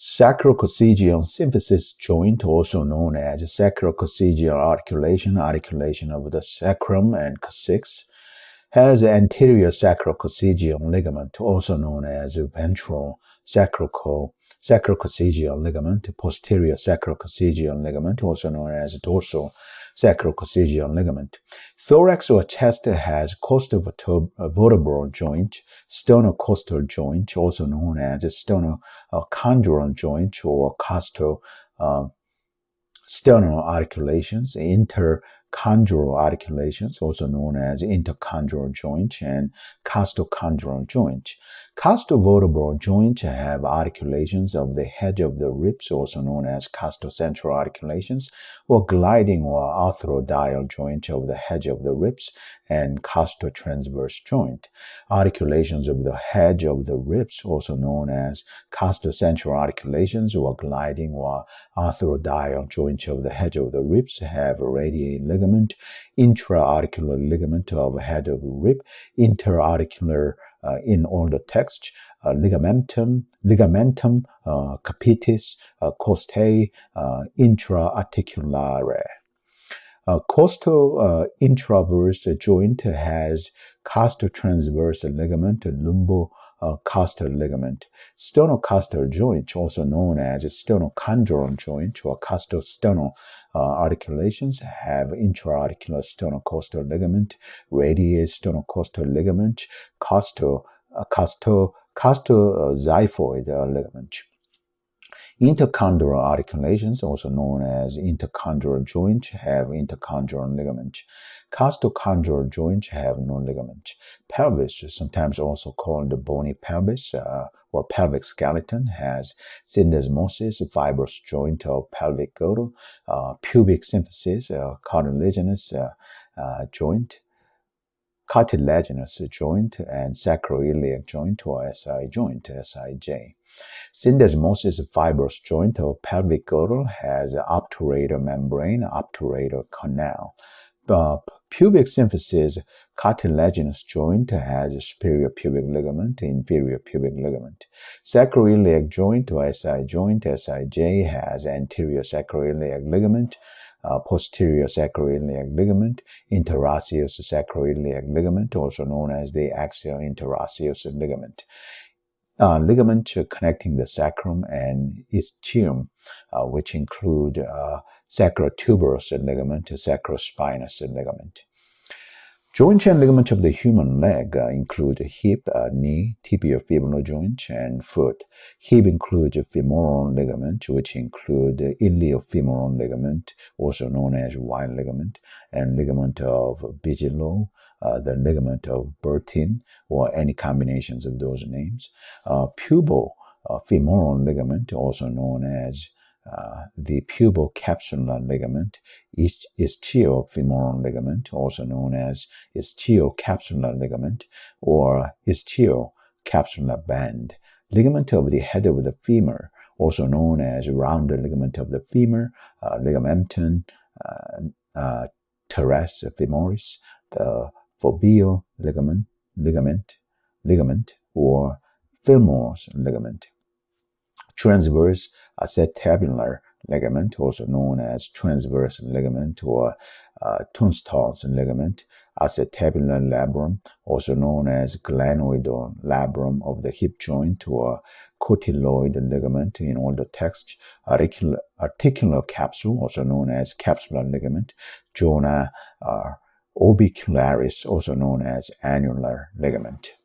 Sacrococcygeal symphysis joint, also known as sacrococcygeal articulation of the sacrum and coccyx, has anterior sacrococcygeal ligament, also known as ventral sacrococcygeal ligament, posterior sacrococcygeal ligament, also known as dorsal sacrococcygeal ligament. Thorax or chest has costovertebral joint, sternocostal joint, also known as sternochondral joint or costosternal articulations, interchondral articulations, also known as interchondral joint, and costochondral joint. Costovertebral joint have articulations of the hedge of the ribs, also known as costocentral articulations, or gliding or arthrodial joint of the hedge of the ribs, and costotransverse joint. Articulations of the hedge of the ribs, also known as costocentral articulations or gliding or arthrodial joint of the hedge of the ribs, have radial ligament, intra-articular ligament of head of rib, interarticular in older text, ligamentum capitis, costae, intra-articulare. Costal intraverse joint has costotransverse ligament, lumbocostal ligament. Sternocostal joint, also known as sternochondral joint or costosternal articulations, have intra-articular sternocostal ligament, radial sternocostal ligament, costoxiphoid ligament. Interchondral articulations, also known as interchondral joint, have interchondral ligament. Costochondral joint have no ligament. Pelvis, sometimes also called the bony pelvis or pelvic skeleton, has syndesmosis, fibrous joint of pelvic girdle, pubic symphysis, cartilaginous joint, and sacroiliac joint or SI joint, SIJ. Syndesmosis fibrous joint of pelvic girdle has obturator membrane, obturator canal. Pubic symphysis cartilaginous joint has superior pubic ligament, inferior pubic ligament. Sacroiliac joint or SI joint, SIJ, has anterior sacroiliac ligament, posterior sacroiliac ligament, interosseous sacroiliac ligament, also known as the axial interosseous ligament. Ligament connecting the sacrum and ischium, which include sacrotuberous ligament, sacrospinous ligament. Joint and ligament of the human leg include hip, knee, tibiofibular joint, and foot. Hip includes femoral ligament, which include iliofemoral ligament, also known as Y ligament, and ligament of Bigelow, the ligament of Burton, or any combinations of those names. Pubofemoral ligament, also known as the pubocapsular ligament, ischiofemoral ligament, also known as ischiocapsular ligament, or ischiocapsular band. Ligament of the head of the femur, also known as rounded ligament of the femur, ligamentum teres femoris, the foveal ligament, or femor's ligament. Transverse acetabular ligament, also known as transverse ligament or Tunstall's ligament. Acetabular labrum, also known as glenoidal labrum of the hip joint or cotyloid ligament in older text. Articular capsule, also known as capsular ligament. Zona orbicularis, also known as annular ligament.